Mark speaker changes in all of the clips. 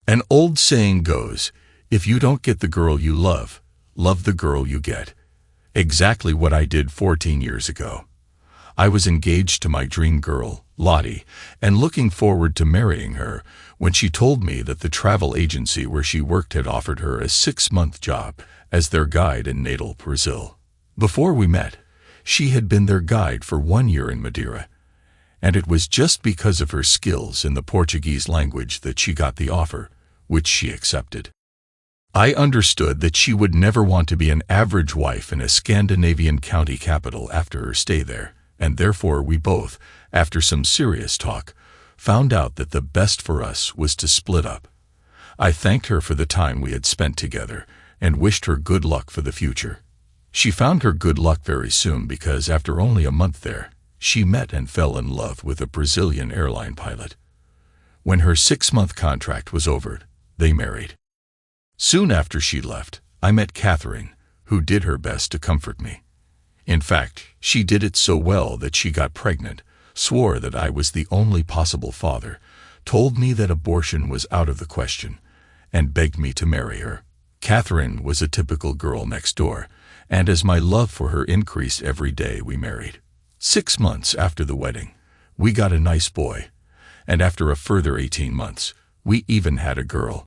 Speaker 1: An old saying goes, if you don't get the girl you love, love the girl you get. Exactly what I did 14 years ago. I was engaged to my dream girl, Lottie, and looking forward to marrying her when she told me that the travel agency where she worked had offered her a 6-month job as their guide in Natal, Brazil. Before we met, she had been their guide for 1 year in Madeira, and it was just because of her skills in the Portuguese language that she got the offer, which she accepted. I understood that she would never want to be an average wife in a Scandinavian county capital after her stay there, and therefore we both, after some serious talk, found out that the best for us was to split up. I thanked her for the time we had spent together and wished her good luck for the future. She found her good luck very soon because after only a month there, she met and fell in love with a Brazilian airline pilot. When her 6-month contract was over, they married. Soon after she left, I met Catherine, who did her best to comfort me. In fact, she did it so well that she got pregnant, swore that I was the only possible father, told me that abortion was out of the question, and begged me to marry her. Catherine was a typical girl next door, and as my love for her increased every day, we married. 6 months after the wedding, we got a nice boy, and after a further 18 months, we even had a girl.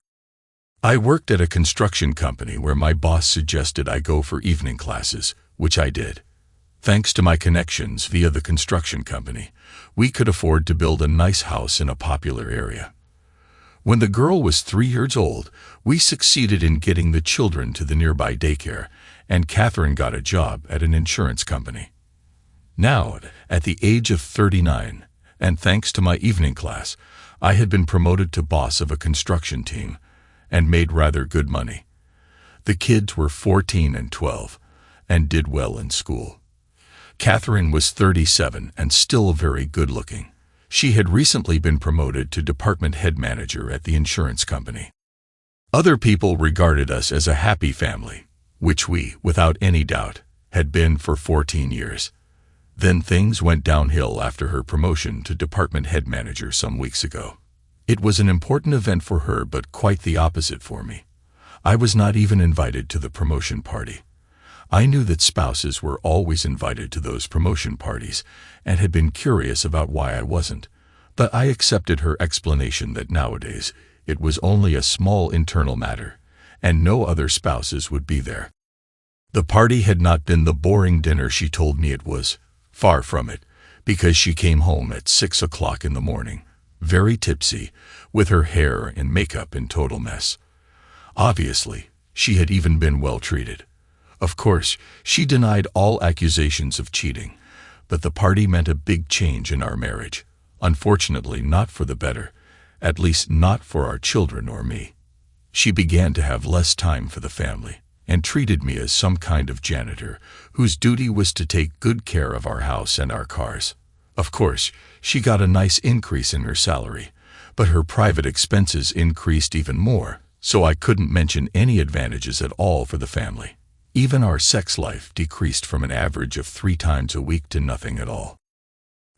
Speaker 1: I worked at a construction company where my boss suggested I go for evening classes, which I did. Thanks to my connections via the construction company, we could afford to build a nice house in a popular area. When the girl was 3 years old, we succeeded in getting the children to the nearby daycare, and Catherine got a job at an insurance company. Now, at the age of 39, and thanks to my evening class, I had been promoted to boss of a construction team and made rather good money. The kids were 14 and 12 and did well in school. Catherine was 37 and still very good-looking. She had recently been promoted to department head manager at the insurance company. Other people regarded us as a happy family, which we, without any doubt, had been for 14 years. Then things went downhill after her promotion to department head manager some weeks ago. It was an important event for her, but quite the opposite for me. I was not even invited to the promotion party. I knew that spouses were always invited to those promotion parties and had been curious about why I wasn't, but I accepted her explanation that nowadays it was only a small internal matter, and no other spouses would be there. The party had not been the boring dinner she told me it was, far from it, because she came home at 6 o'clock in the morning, very tipsy, with her hair and makeup in total mess. Obviously, she had even been well treated. Of course, she denied all accusations of cheating, but the party meant a big change in our marriage. Unfortunately, not for the better, at least not for our children or me. She began to have less time for the family and treated me as some kind of janitor whose duty was to take good care of our house and our cars. Of course, she got a nice increase in her salary, but her private expenses increased even more, so I couldn't mention any advantages at all for the family. Even our sex life decreased from an average of 3 times a week to nothing at all.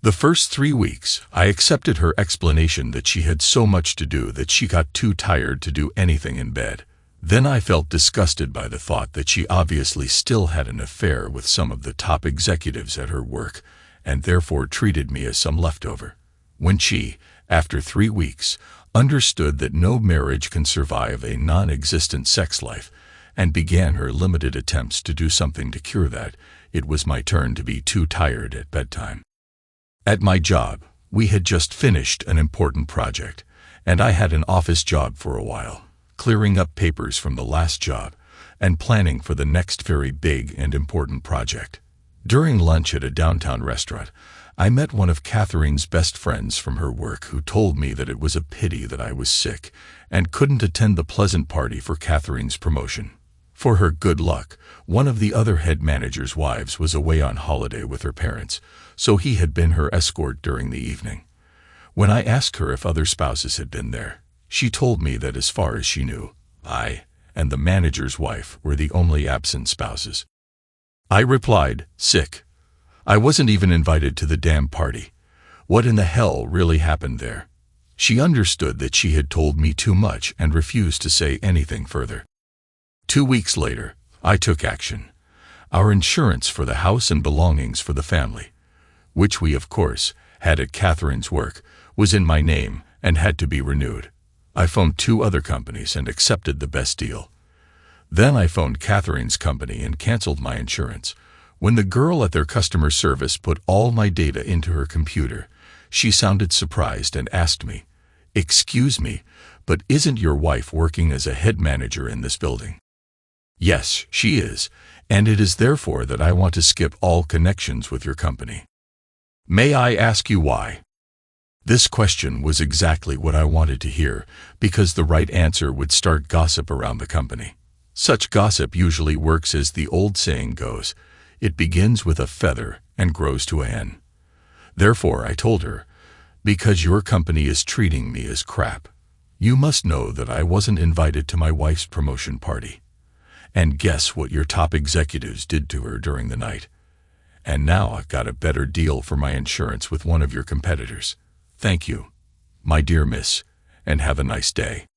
Speaker 1: The first 3 weeks, I accepted her explanation that she had so much to do that she got too tired to do anything in bed. Then I felt disgusted by the thought that she obviously still had an affair with some of the top executives at her work, and therefore treated me as some leftover. When she, after 3 weeks, understood that no marriage can survive a non-existent sex life, and began her limited attempts to do something to cure that, it was my turn to be too tired at bedtime. At my job, we had just finished an important project, and I had an office job for a while, clearing up papers from the last job and planning for the next very big and important project. During lunch at a downtown restaurant, I met one of Catherine's best friends from her work who told me that it was a pity that I was sick and couldn't attend the pleasant party for Catherine's promotion. For her good luck, one of the other head manager's wives was away on holiday with her parents, so he had been her escort during the evening. When I asked her if other spouses had been there, she told me that as far as she knew, I and the manager's wife were the only absent spouses. I replied, sick. I wasn't even invited to the damn party. What in the hell really happened there? She understood that she had told me too much and refused to say anything further. 2 weeks later, I took action. Our insurance for the house and belongings for the family, which we of course had at Catherine's work, was in my name and had to be renewed. I phoned 2 other companies and accepted the best deal. Then I phoned Catherine's company and canceled my insurance. When the girl at their customer service put all my data into her computer, she sounded surprised and asked me, "Excuse me, but isn't your wife working as a head manager in this building?" "Yes, she is, and it is therefore that I want to skip all connections with your company." "May I ask you why?" This question was exactly what I wanted to hear, because the right answer would start gossip around the company. Such gossip usually works as the old saying goes, it begins with a feather and grows to a hen. Therefore, I told her, "Because your company is treating me as crap. You must know that I wasn't invited to my wife's promotion party. And guess what your top executives did to her during the night? And now I've got a better deal for my insurance with one of your competitors. Thank you, my dear miss, and have a nice day."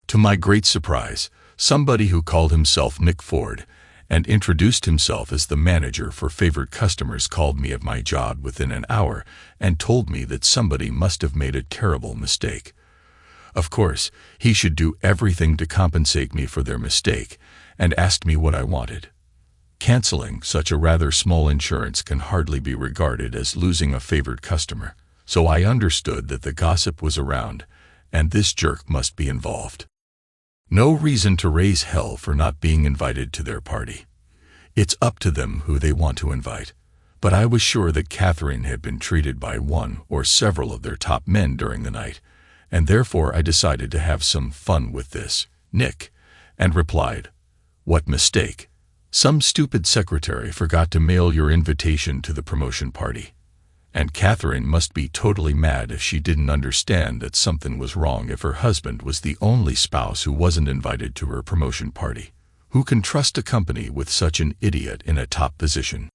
Speaker 1: To my great surprise, somebody who called himself Nick Ford and introduced himself as the manager for favorite customers called me at my job within an hour and told me that somebody must have made a terrible mistake. Of course, he should do everything to compensate me for their mistake, and asked me what I wanted. Canceling such a rather small insurance can hardly be regarded as losing a favored customer, so I understood that the gossip was around, and this jerk must be involved. No reason to raise hell for not being invited to their party. It's up to them who they want to invite. But I was sure that Catherine had been treated by one or several of their top men during the night, and therefore I decided to have some fun with this, Nick, and replied, "What mistake? Some stupid secretary forgot to mail your invitation to the promotion party. And Catherine must be totally mad if she didn't understand that something was wrong if her husband was the only spouse who wasn't invited to her promotion party. Who can trust a company with such an idiot in a top position?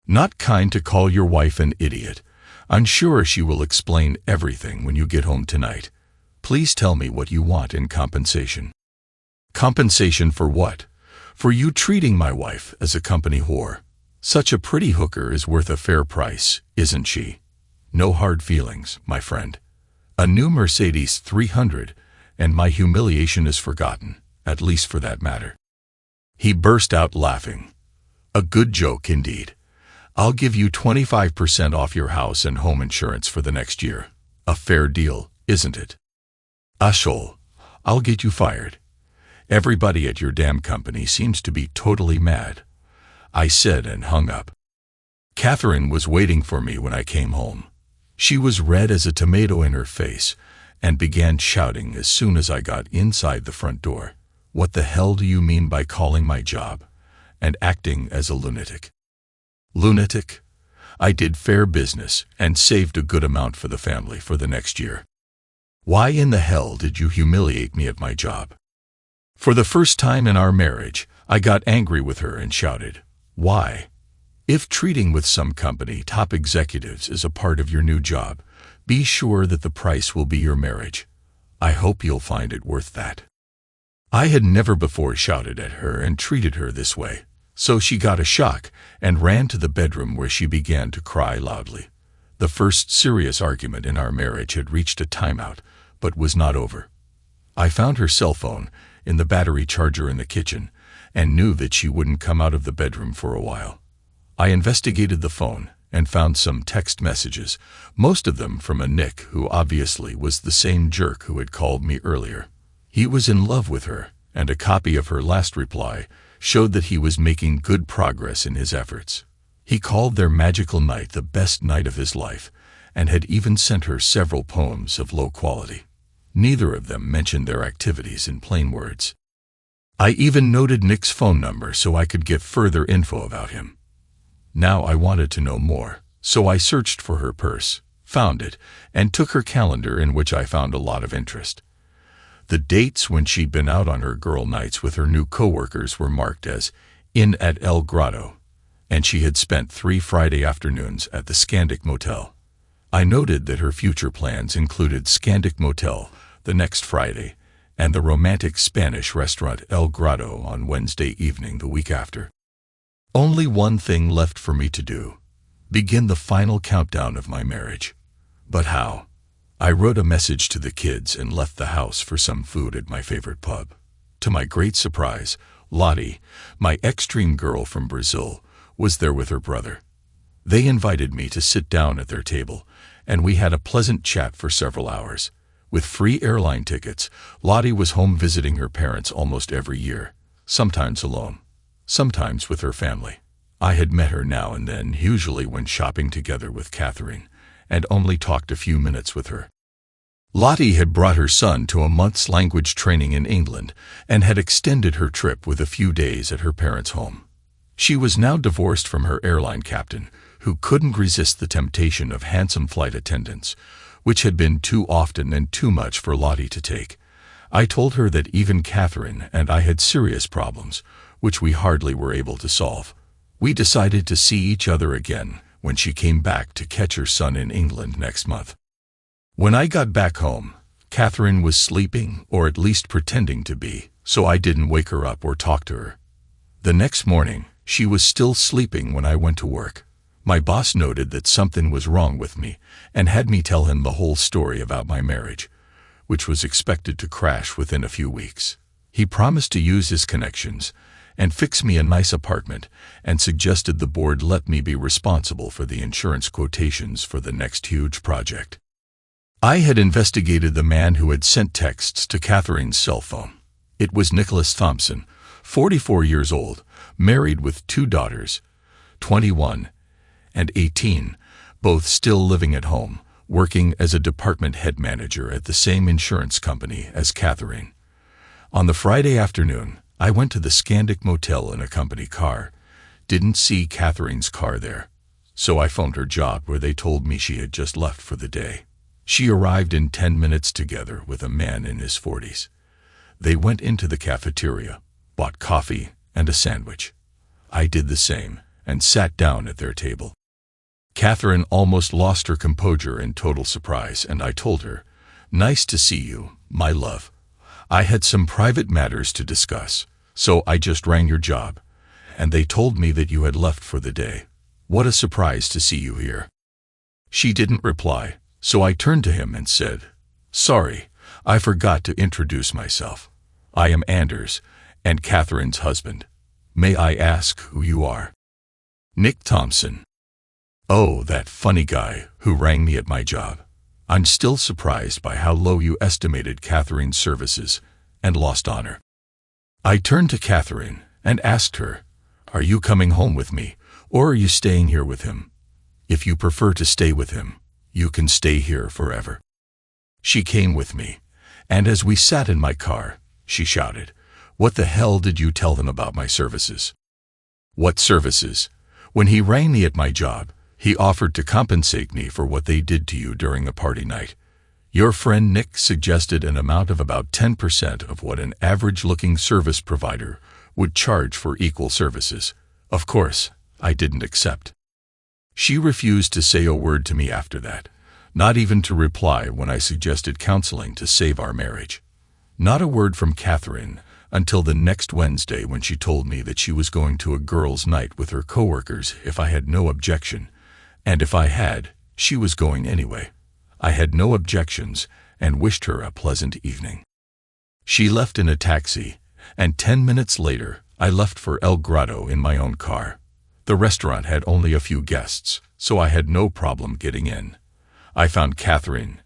Speaker 1: Not kind to call your wife an idiot. I'm sure she will explain everything when you get home tonight. Please tell me what you want in compensation." "Compensation for what? For you treating my wife as a company whore. Such a pretty hooker is worth a fair price, isn't she? No hard feelings, my friend. A new Mercedes 300, and my humiliation is forgotten, at least for that matter." He burst out laughing. "A good joke indeed. I'll give you 25% off your house and home insurance for the next year. A fair deal, isn't it?" "Ashol, I'll get you fired. Everybody at your damn company seems to be totally mad," I said and hung up. Catherine was waiting for me when I came home. She was red as a tomato in her face and began shouting as soon as I got inside the front door, "What the hell do you mean by calling my job and acting as a lunatic?" "Lunatic? I did fair business and saved a good amount for the family for the next year. Why in the hell did you humiliate me at my job?" For the first time in our marriage, I got angry with her and shouted, "Why? If treating with some company top executives is a part of your new job, be sure that the price will be your marriage. I hope you'll find it worth that." I had never before shouted at her and treated her this way, so she got a shock and ran to the bedroom where she began to cry loudly. The first serious argument in our marriage had reached a timeout, but was not over. I found her cell phone in the battery charger in the kitchen and knew that she wouldn't come out of the bedroom for a while. I investigated the phone and found some text messages, most of them from a Nick who obviously was the same jerk who had called me earlier. He was in love with her, and a copy of her last reply showed that he was making good progress in his efforts. He called their magical night the best night of his life, and had even sent her several poems of low quality. Neither of them mentioned their activities in plain words. I even noted Nick's phone number so I could get further info about him. Now I wanted to know more, so I searched for her purse, found it, and took her calendar, in which I found a lot of interest. The dates when she'd been out on her girl nights with her new coworkers were marked as in at El Grotto, and she had spent 3 Friday afternoons at the Scandic Motel. I noted that her future plans included Scandic Motel the next Friday and the romantic Spanish restaurant El Grotto on Wednesday evening the week after. Only one thing left for me to do: begin the final countdown of my marriage. But how? I wrote a message to the kids and left the house for some food at my favorite pub. To my great surprise, Lottie, my ex-dream girl from Brazil, was there with her brother. They invited me to sit down at their table, and we had a pleasant chat for several hours. With free airline tickets, Lottie was home visiting her parents almost every year, sometimes alone, sometimes with her family. I had met her now and then, usually when shopping together with Catherine, and only talked a few minutes with her. Lottie had brought her son to a month's language training in England and had extended her trip with a few days at her parents' home. She was now divorced from her airline captain, who couldn't resist the temptation of handsome flight attendants, which had been too often and too much for Lottie to take. I told her that even Catherine and I had serious problems, which we hardly were able to solve. We decided to see each other again when she came back to catch her son in England next month. When I got back home, Catherine was sleeping, or at least pretending to be, so I didn't wake her up or talk to her. The next morning, she was still sleeping when I went to work. My boss noted that something was wrong with me and had me tell him the whole story about my marriage, which was expected to crash within a few weeks. He promised to use his connections and fix me a nice apartment, and suggested the board let me be responsible for the insurance quotations for the next huge project. I had investigated the man who had sent texts to Catherine's cell phone. It was Nicholas Thompson, 44 years old, married with 2 daughters, 21 and 18, both still living at home, working as a department head manager at the same insurance company as Catherine. On the Friday afternoon, I went to the Scandic Motel in a company car. Didn't see Catherine's car there, so I phoned her job, where they told me she had just left for the day. She arrived in 10 minutes together with a man in his 40s. They went into the cafeteria, bought coffee and a sandwich. I did the same and sat down at their table. Catherine almost lost her composure in total surprise, and I told her, "Nice to see you, my love. I had some private matters to discuss, so I just rang your job, and they told me that you had left for the day. What a surprise to see you here." She didn't reply, so I turned to him and said, "Sorry, I forgot to introduce myself. I am Anders, and Catherine's husband. May I ask who you are?" "Nick Thompson." "Oh, that funny guy who rang me at my job. I'm still surprised by how low you estimated Catherine's services and lost honor." I turned to Catherine and asked her, "Are you coming home with me, or are you staying here with him? If you prefer to stay with him, you can stay here forever." She came with me, and as we sat in my car, she shouted, "What the hell did you tell them about my services?" "What services? When he rang me at my job, he offered to compensate me for what they did to you during a party night. Your friend Nick suggested an amount of about 10% of what an average-looking service provider would charge for equal services. Of course, I didn't accept." She refused to say a word to me after that, not even to reply when I suggested counseling to save our marriage. Not a word from Catherine until the next Wednesday, when she told me that she was going to a girls' night with her coworkers if I had no objection, and if I had, she was going anyway. I had no objections and wished her a pleasant evening. She left in a taxi, and 10 minutes later, I left for El Grotto in my own car. The restaurant had only a few guests, so I had no problem getting in. I found Catherine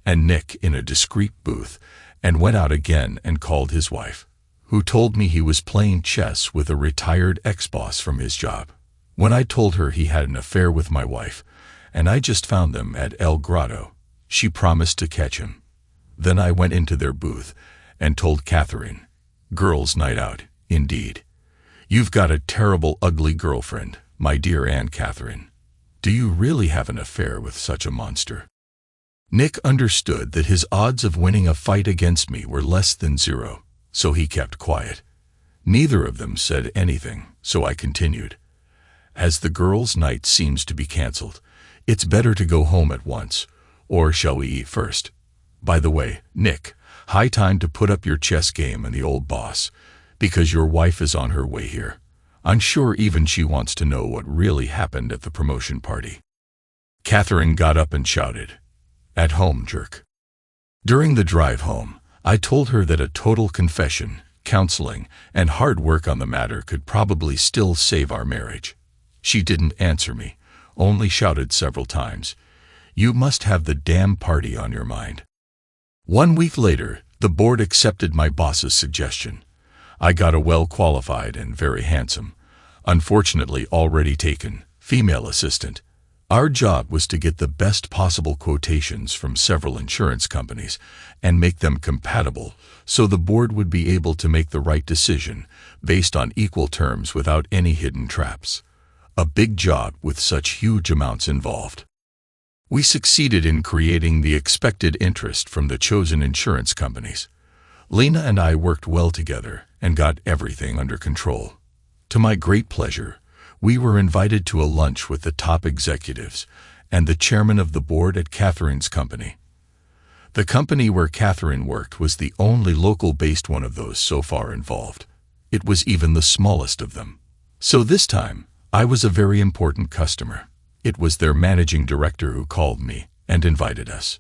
Speaker 1: and Nick in a discreet booth and went out again and called his wife, who told me he was playing chess with a retired ex-boss from his job. When I told her he had an affair with my wife, and I just found them at El Grotto, she promised to catch him. Then I went into their booth and told Catherine, "Girls' night out, indeed. You've got a terrible, ugly girlfriend, my dear Aunt Catherine. Do you really have an affair with such a monster?" Nick understood that his odds of winning a fight against me were less than 0, so he kept quiet. Neither of them said anything, so I continued. "As the girls' night seems to be canceled, It's better to go home at once, or shall we eat first? By the way, Nick, high time to put up your chess game and the old boss, because your wife is on her way here. I'm sure even she wants to know what really happened at the promotion party." Catherine got up and shouted, "At home, jerk." During the drive home, I told her that a total confession, counseling, and hard work on the matter could probably still save our marriage. She didn't answer me, only shouted several times, "You must have the damn party on your mind." 1 week later, the board accepted my boss's suggestion. I got a well-qualified and very handsome, unfortunately already taken, female assistant. Our job was to get the best possible quotations from several insurance companies and make them compatible so the board would be able to make the right decision based on equal terms without any hidden traps. A big job with such huge amounts involved. We succeeded in creating the expected interest from the chosen insurance companies. Lena and I worked well together and got everything under control. To my great pleasure, we were invited to a lunch with the top executives and the chairman of the board at Catherine's company. The company where Catherine worked was the only local-based one of those so far involved. It was even the smallest of them. So this time, I was a very important customer. It was their managing director who called me and invited us.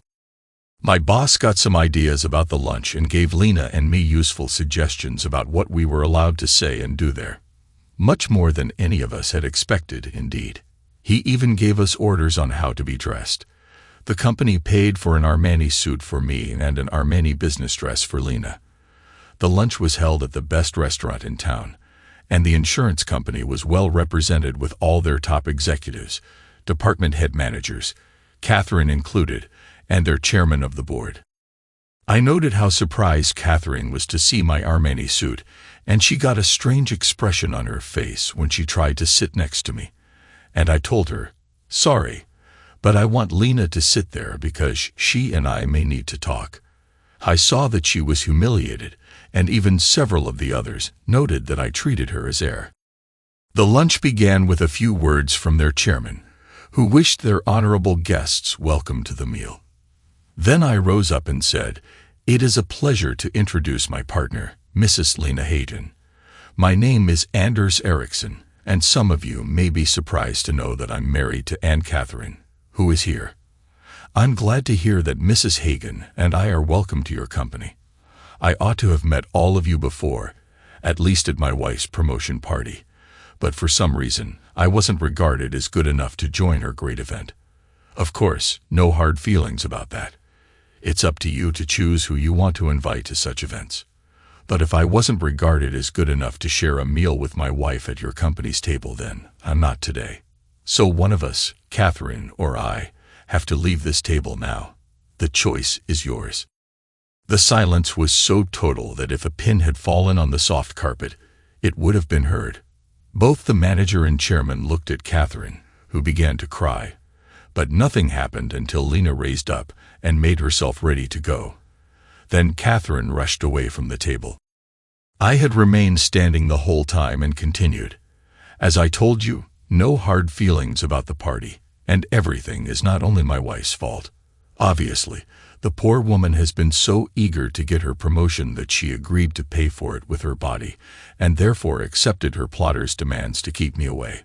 Speaker 1: My boss got some ideas about the lunch and gave Lena and me useful suggestions about what we were allowed to say and do there. Much more than any of us had expected, indeed. He even gave us orders on how to be dressed. The company paid for an Armani suit for me and an Armani business dress for Lena. The lunch was held at the best restaurant in town, and the insurance company was well represented with all their top executives, department head managers, Catherine included, and their chairman of the board. I noted how surprised Catherine was to see my Armani suit, and she got a strange expression on her face when she tried to sit next to me. And I told her, "Sorry, but I want Lena to sit there because she and I may need to talk." I saw that she was humiliated, and even several of the others noted that I treated her as heir. The lunch began with a few words from their chairman, who wished their honorable guests welcome to the meal. Then I rose up and said, "It is a pleasure to introduce my partner, Mrs. Lena Hayden. My name is Anders Eriksson, and some of you may be surprised to know that I'm married to Anne Catherine, who is here. I'm glad to hear that Mrs. Hagen and I are welcome to your company. I ought to have met all of you before, at least at my wife's promotion party, but for some reason, I wasn't regarded as good enough to join her great event. Of course, no hard feelings about that. It's up to you to choose who you want to invite to such events. But if I wasn't regarded as good enough to share a meal with my wife at your company's table, then I'm not today. So one of us, Catherine or I, have to leave this table now. The choice is yours." The silence was so total that if a pin had fallen on the soft carpet, it would have been heard. Both the manager and chairman looked at Catherine, who began to cry. But nothing happened until Lena raised up and made herself ready to go. Then Catherine rushed away from the table. I had remained standing the whole time and continued, "As I told you, no hard feelings about the party, and everything is not only my wife's fault. Obviously, the poor woman has been so eager to get her promotion that she agreed to pay for it with her body, and therefore accepted her plotter's demands to keep me away.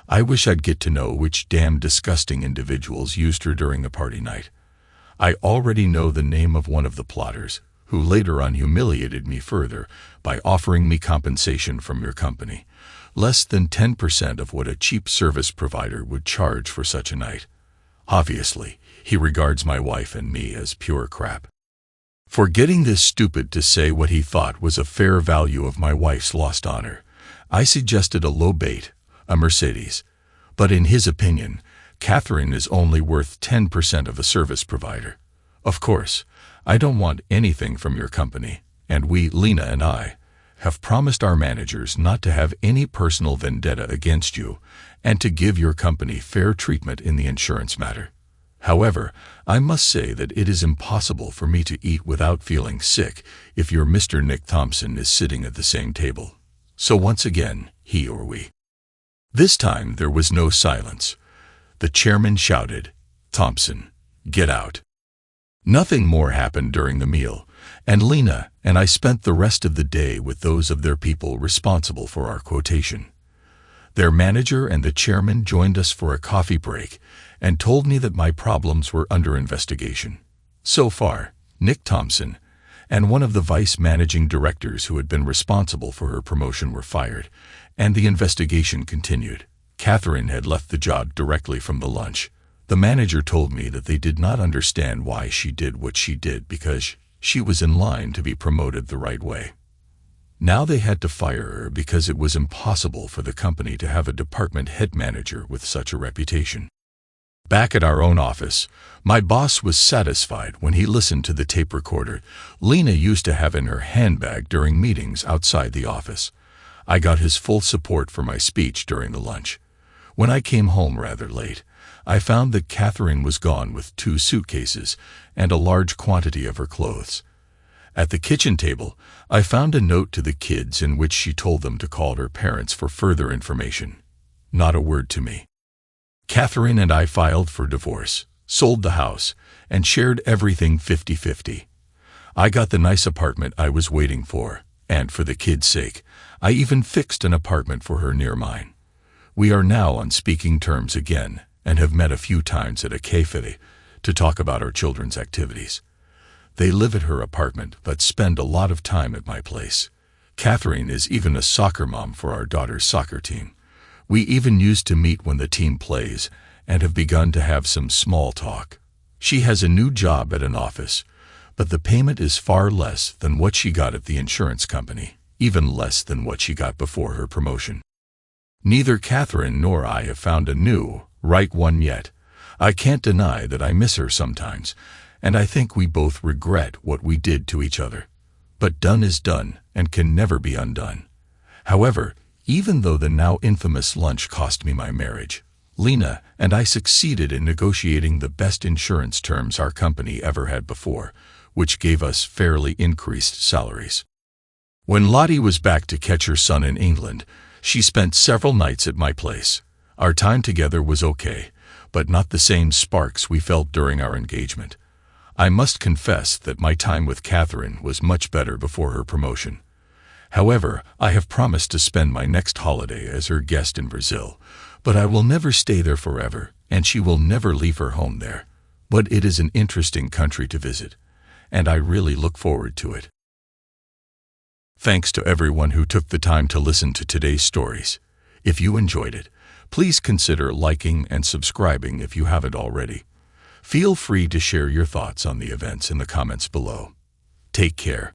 Speaker 1: I wish I'd get to know which damn disgusting individuals used her during the party night. I already know the name of one of the plotters, who later on humiliated me further by offering me compensation from your company, less than 10% of what a cheap service provider would charge for such a night. Obviously, he regards my wife and me as pure crap. For getting this stupid to say what he thought was a fair value of my wife's lost honor, I suggested a low bait, a Mercedes, but in his opinion, Catherine is only worth 10% of a service provider. Of course, I don't want anything from your company, and we, Lena and I, have promised our managers not to have any personal vendetta against you and to give your company fair treatment in the insurance matter. However, I must say that it is impossible for me to eat without feeling sick if your Mr. Nick Thompson is sitting at the same table. So once again, he or we." This time there was no silence. The chairman shouted, "Thompson, get out." Nothing more happened during the meal, and Lena and I spent the rest of the day with those of their people responsible for our quotation. Their manager and the chairman joined us for a coffee break and told me that my problems were under investigation. So far, Nick Thompson and one of the vice managing directors who had been responsible for her promotion were fired, and the investigation continued. Catherine had left the job directly from the lunch. The manager told me that they did not understand why she did what she did because she was in line to be promoted the right way. Now they had to fire her because it was impossible for the company to have a department head manager with such a reputation. Back at our own office, my boss was satisfied when he listened to the tape recorder Lena used to have in her handbag during meetings outside the office. I got his full support for my speech during the lunch. When I came home rather late, I found that Catherine was gone with 2 suitcases and a large quantity of her clothes. At the kitchen table, I found a note to the kids in which she told them to call her parents for further information. Not a word to me. Catherine and I filed for divorce, sold the house, and shared everything 50-50. I got the nice apartment I was waiting for, and for the kids' sake, I even fixed an apartment for her near mine. We are now on speaking terms again and have met a few times at a cafe to talk about our children's activities. They live at her apartment but spend a lot of time at my place. Catherine is even a soccer mom for our daughter's soccer team. We even used to meet when the team plays and have begun to have some small talk. She has a new job at an office, but the payment is far less than what she got at the insurance company, even less than what she got before her promotion. Neither Catherine nor I have found a new, right one yet. I can't deny that I miss her sometimes, and I think we both regret what we did to each other. But done is done and can never be undone. However, even though the now infamous lunch cost me my marriage, Lena and I succeeded in negotiating the best insurance terms our company ever had before, which gave us fairly increased salaries. When Lottie was back to catch her son in England, she spent several nights at my place. Our time together was okay, but not the same sparks we felt during our engagement. I must confess that my time with Catherine was much better before her promotion. However, I have promised to spend my next holiday as her guest in Brazil, but I will never stay there forever, and she will never leave her home there. But it is an interesting country to visit, and I really look forward to it. Thanks to everyone who took the time to listen to today's stories. If you enjoyed it, please consider liking and subscribing if you haven't already. Feel free to share your thoughts on the events in the comments below. Take care.